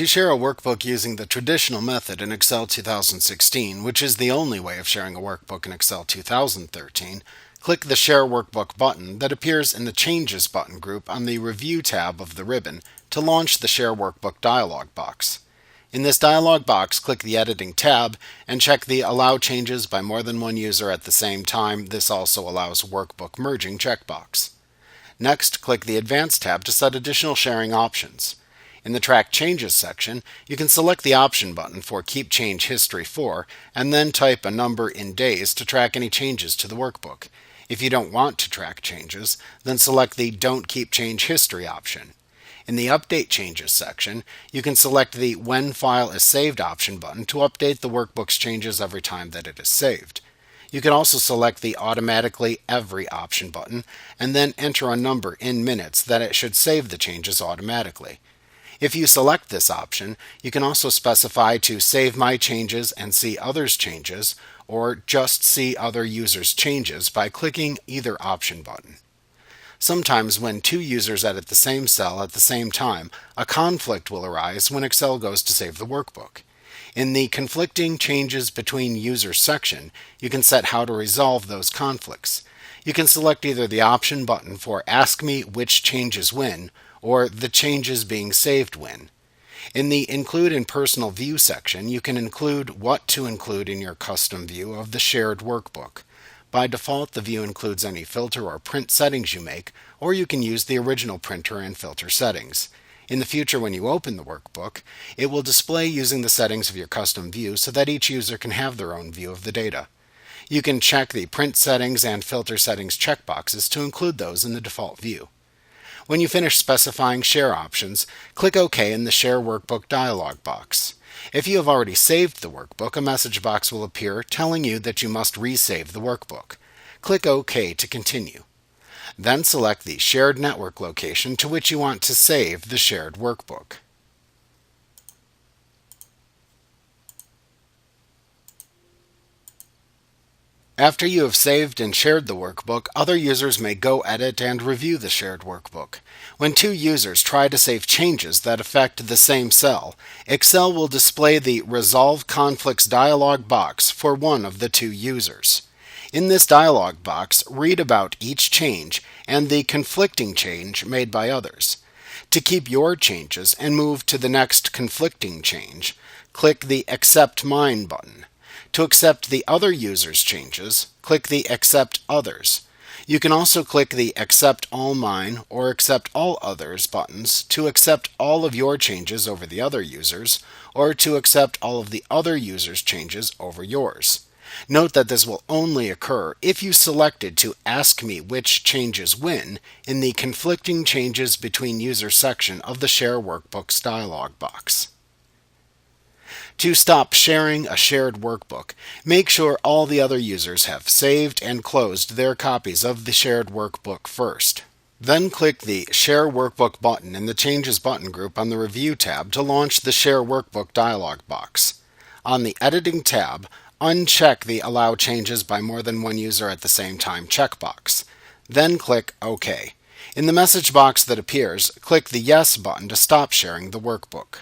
To share a workbook using the traditional method in Excel 2016, which is the only way of sharing a workbook in Excel 2013, click the Share Workbook button that appears in the Changes button group on the Review tab of the ribbon to launch the Share Workbook dialog box. In this dialog box, click the Editing tab and check the Allow Changes by More Than One User at the Same Time. This also allows Workbook Merging checkbox. Next, click the Advanced tab to set additional sharing options. In the Track Changes section, you can select the option button for Keep Change History For, and then type a number in days to track any changes to the workbook. If you don't want to track changes, then select the Don't Keep Change History option. In the Update Changes section, you can select the When File is Saved option button to update the workbook's changes every time that it is saved. You can also select the Automatically Every option button and then enter a number in minutes that it should save the changes automatically. If you select this option, you can also specify to save my changes and see others' changes, or just see other users' changes by clicking either option button. Sometimes when two users edit the same cell at the same time, a conflict will arise when Excel goes to save the workbook. In the Conflicting Changes Between Users section, you can set how to resolve those conflicts. You can select either the option button for Ask Me Which Changes When, or the changes being saved when. In the Include in Personal View section, you can include what to include in your custom view of the shared workbook. By default, the view includes any filter or print settings you make, or you can use the original printer and filter settings. In the future, when you open the workbook, it will display using the settings of your custom view so that each user can have their own view of the data. You can check the Print Settings and Filter Settings checkboxes to include those in the default view. When you finish specifying share options, click OK in the Share Workbook dialog box. If you have already saved the workbook, a message box will appear telling you that you must resave the workbook. Click OK to continue. Then select the shared network location to which you want to save the shared workbook. After you have saved and shared the workbook, other users may go edit and review the shared workbook. When two users try to save changes that affect the same cell, Excel will display the Resolve Conflicts dialog box for one of the two users. In this dialog box, read about each change and the conflicting change made by others. To keep your changes and move to the next conflicting change, click the Accept Mine button. To accept the other user's changes, click the Accept Others. You can also click the Accept All Mine or Accept All Others buttons to accept all of your changes over the other users, or to accept all of the other users' changes over yours. Note that this will only occur if you selected to Ask Me Which Changes When in the Conflicting Changes Between Users section of the Share Workbooks dialog box. To stop sharing a shared workbook, make sure all the other users have saved and closed their copies of the shared workbook first. Then click the Share Workbook button in the Changes button group on the Review tab to launch the Share Workbook dialog box. On the Editing tab, uncheck the Allow Changes by More Than One User at the Same Time checkbox. Then click OK. In the message box that appears, click the Yes button to stop sharing the workbook.